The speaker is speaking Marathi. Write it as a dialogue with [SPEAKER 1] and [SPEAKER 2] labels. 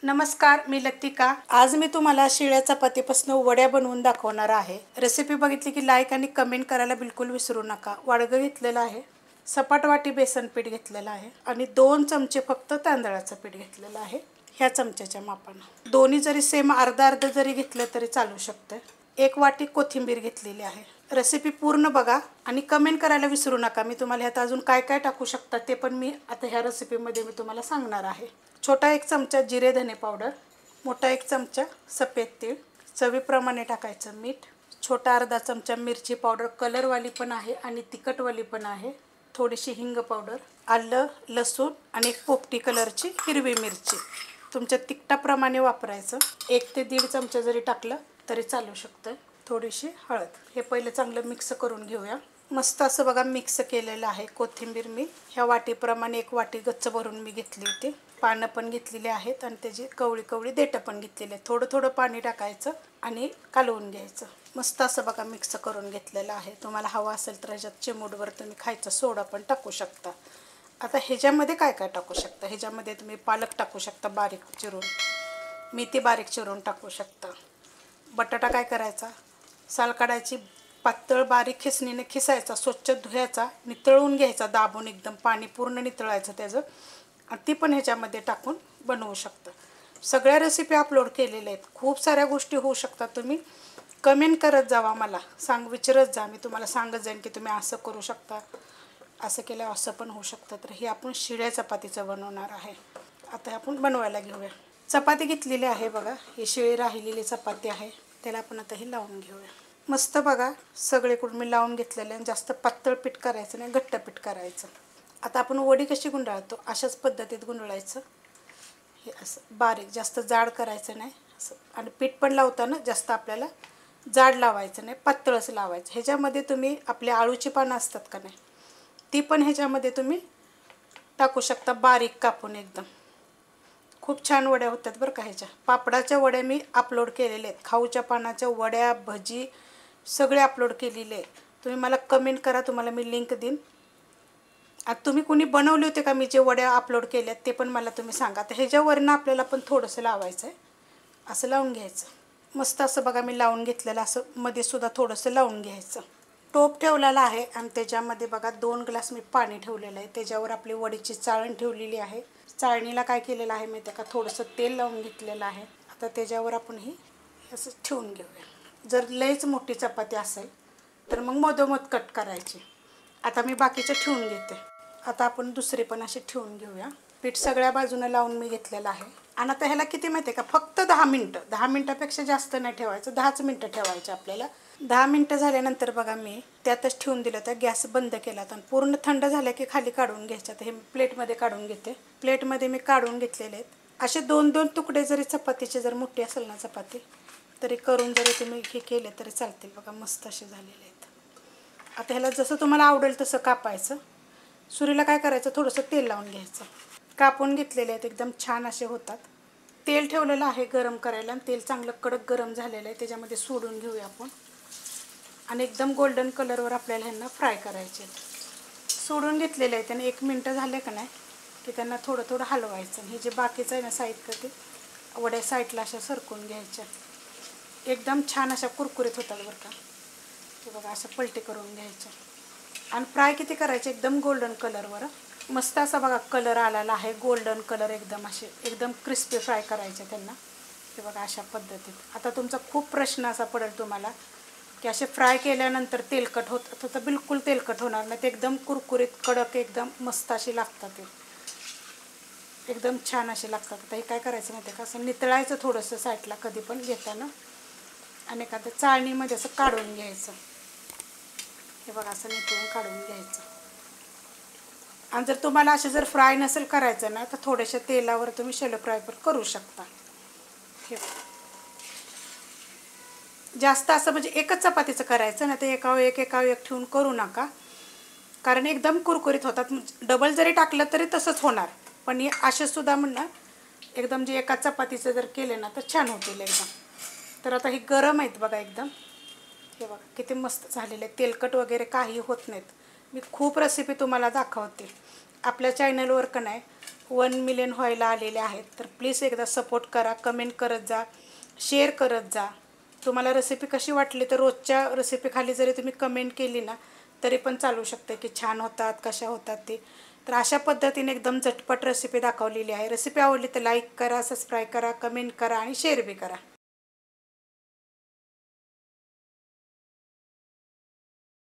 [SPEAKER 1] नमस्कार, मी लतिका। आज मी तुम्हाला शिळ्या चपातीपासून वड्या बनवून दाखवणार आहे। रेसिपी बघितली की लाईक आणि कमेंट करायला बिलकुल विसरू नका। वाडगं घेतलेलं आहे, सपाट वाटी बेसन पीठ घेतलेलं आहे आणि 2 चमचे फक्त तांदळाचं पीठ घेतलेलं आहे। ह्या चमच्याच्या मापाने दोन्ही जरी सेम अर्धा अर्धा जरी घेतलं तरी चालू शकतं। 1 वाटी कोथिंबीर घेतलेली आहे। रेसिपी पूर्ण बघा आणि कमेंट करायला विसरू नका। मी तुम्हाला ह्यात अजून काय काय टाकू शकता ते पण मी आता ह्या रेसिपीमध्ये मी तुम्हाला सांगणार आहे। छोटा 1 चमचा जिरे धने पावडर, मोठा 1 चमचा सफेद तीळ, चवीप्रमाणे टाकायचं मीठ, छोटा अर्धा चमचा मिरची पावडर, कलरवाली पण आहे आणि तिखटवाली पण आहे, थोडीशी हिंग पावडर, आलं लसूण आणि 1 पोपटी कलरची हिरवी मिरची तुमच्या तिखटाप्रमाणे वापरायचं। 1 ते 1.5 चमचा जरी टाकलं तरी चालू शकतं। थोडीशी हळद। हे पहिले चांगलं मिक्स करून घेऊया। मस्त असं बघा मिक्स केलेलं आहे। कोथिंबीर मी ह्या वाटीप्रमाणे 1 वाटी गच्च भरून मी घेतली होती। पानं पण घेतलेली आहेत आणि त्याची कवळी कवळी देठं पण घेतलेली आहेत। थोडं थोडं पाणी टाकायचं आणि कालवून घ्यायचं। मस्त असं बघा मिक्स करून घेतलेलं आहे। तुम्हाला हवा असेल तर ह्याच्यात चिमूटभर तुम्ही खायचा सोडा पण टाकू शकता। आता ह्याच्यामध्ये काय काय टाकू शकता, ह्याच्यामध्ये तुम्ही पालक टाकू शकता बारीक चिरून, मेथी बारीक चिरून टाकू शकता। बटाटा काय करायचा, साल काढायची, पातळ बारीक खिसणीने खिसायचा, स्वच्छ धुवायचा, नितळून घ्यायचा दाबून, एकदम पाणी पूर्ण नितळायचं त्याचं आणि ती पण ह्याच्यामध्ये टाकून बनवू शकता। सगळ्या रेसिपी अपलोड केलेल्या आहेत। खूप साऱ्या गोष्टी होऊ शकतात। तुम्ही कमेंट करत जावा, मला विचारत जा, मी तुम्हाला सांगत जाईन की तुम्ही असं करू शकता, असं केलं असं पण होऊ शकतं। तर हे आपण शिळ्या चपातीचं बनवणार आहे। आता आपण बनवायला घेऊया। चपाती घेतलेली आहे बघा, ही शिळी राहिलेली चपाती आहे, त्याला आपण आता हे लावून घेऊया। मस्त बघा सगळीकडून मी लावून घेतलेलं आहे। जास्त पातळ पीठ करायचं नाही, घट्ट पीठ करायचं। आता आपण वडी कशी गुंडाळतो अशाच पद्धतीत गुंडाळायचं। हे असं बारीक, जास्त जाड करायचं नाही असं। आणि पीठ पण लावताना जास्त आपल्याला जाड लावायचं नाही, पातळच लावायचं। ह्याच्यामध्ये तुम्ही आपली आळूची पानं असतात का नाही, ती पण ह्याच्यामध्ये तुम्ही टाकू शकता बारीक कापून। एकदम खूप छान वड्या होतात बरं का ह्याच्या। पापडाच्या वड्या मी अपलोड केलेल्या आहेत, खाऊच्या पानाच्या वड्या, भजी सगळे अपलोड केलेले आहेत। तुम्ही मला कमेंट करा, तुम्हाला मी लिंक देईन। आता तुम्ही कोणी बनवले होते का, मी जे वड्या अपलोड केल्यात ते पण मला तुम्ही सांगा। तर ह्याच्यावरनं आपल्याला पण थोडंसं लावायचं आहे, असं लावून घ्यायचं। मस्त असं बघा मी लावून घेतलेलं, असं मध्ये सुद्धा थोडंसं लावून घ्यायचं। टोप ठेवलेला आहे आणि त्याच्यामध्ये बघा 2 ग्लास मी पाणी ठेवलेलं आहे। त्याच्यावर आपली वडीची चाळण ठेवलेली आहे। चाळणीला काय केलेलं आहे माहिती आहे का, थोडंसं तेल लावून घेतलेलं आहे। आता त्याच्यावर आपण हे असं ठेवून घेऊया। जर लयच मोठी चपाती असेल तर मग मधोमध कट करायची। आता मी बाकीचं ठेवून घेते। आता आपण दुसरे पण असे ठेवून घेऊया। पीठ सगळ्या बाजूने लावून मी घेतलेलं आहे। आणि आता ह्याला किती माहिती आहे का, फक्त 10 मिनटं, 10 मिनटापेक्षा जास्त नाही ठेवायचं, 10च मिनटं ठेवायचं आपल्याला। 10 मिनटं झाल्यानंतर बघा मी त्यातच ठेवून दिलं, तर गॅस बंद केला आणि पूर्ण थंड झालं की खाली काढून घ्यायचं। तर हे प्लेटमध्ये काढून घेते। प्लेटमध्ये मी काढून घेतलेले आहेत। असे 2-2 तुकडे जरी चपातीचे, जर मोठी असेल ना चपाती, तरी करून जरी तुम्ही हे केले तरी चालतील। बघा मस्त असे झालेले आहेत। आता ह्याला जसं तुम्हाला आवडेल तसं कापायचं। सुरीला काय करायचं, थोडंसं तेल लावून घ्यायचं। कापून घेतलेले आहेत, एकदम छान असे होतात। तेल ठेवलेलं आहे गरम करायला आणि तेल चांगलं कडक गरम झालेलं आहे। त्याच्यामध्ये सोडून घेऊया आपण आणि एकदम गोल्डन कलरवर आपल्याला ह्यांना फ्राय करायचे। सोडून घेतलेले आहेत आणि 1 मिनटं झाले का नाही की त्यांना थोडं थोडं हलवायचं। हे जे बाकीचं आहे ना साहित्य, ते वड्या साईडला अशा सरकून घ्यायच्या। एकदम छान अशा कुरकुरीत होतात बरं का। हे बघा असं पलटी करून घ्यायचं आणि फ्राय किती करायचे, एकदम गोल्डन कलरवर। मस्त असा बघा कलर आलेला आहे, गोल्डन कलर, एकदम असे एकदम क्रिस्पी फ्राय करायचे त्यांना। हे बघा अशा पद्धतीत। आता तुमचा खूप प्रश्न असा पडेल तुम्हाला की असे फ्राय केल्यानंतर तेलकट होतं, तर बिलकुल तेलकट होणार नाही, ते एकदम कुरकुरीत कडक एकदम मस्त अशी लागतात। ते एकदम छान असे लागतात। आता हे काय करायचं माहिती आहे का, असं नितळायचं थोडंसं साईडला कधी पण घेताना आणि एखाद्या चाळणीमध्ये असं काढून घ्यायचं। हे बघा असं नितळून काढून घ्यायचं। आणि जर तुम्हाला असे जर फ्राय नसेल करायचं ना, तर थोड्याशा तेलावर तुम्ही शॅलो फ्राय पण करू शकता। हे जास्त असं म्हणजे एकच चपातीचं करायचं ना, ते एकावर एक ठेवून करू नका, कारण एकदम कुरकुरीत होतात। डबल जरी टाकलं तरी तसंच होणार, पण हे असे सुद्धा म्हणणं एकदम जे एका चपातीचं जर केले ना तर छान होतील एकदम। तर आता हे गरम आहेत बघा एकदम। हे बघा किती मस्त झालेले आहेत, तेलकट वगैरे काही होत नाहीत। मी खूप रेसिपी तुम्हाला दाखवते आपल्या चॅनलवर का नाही। 1 मिलियन व्हायला आलेले आहेत. तर प्लीज एकदा सपोर्ट करा, कमेंट करत जा, शेअर करत जा. तुम्हाला रेसिपी कशी वाटली तर रोजच्या रेसिपीखाली जरी तुम्ही कमेंट केली ना तरी पण चालू शकते की छान होतात, कशा होतात ते. तर अशा पद्धतीने एकदम झटपट रेसिपी दाखवलेली आहे. रेसिपी आवडली तर लाईक करा, सबस्क्राईब करा, कमेंट करा आणि शेअर बी करा.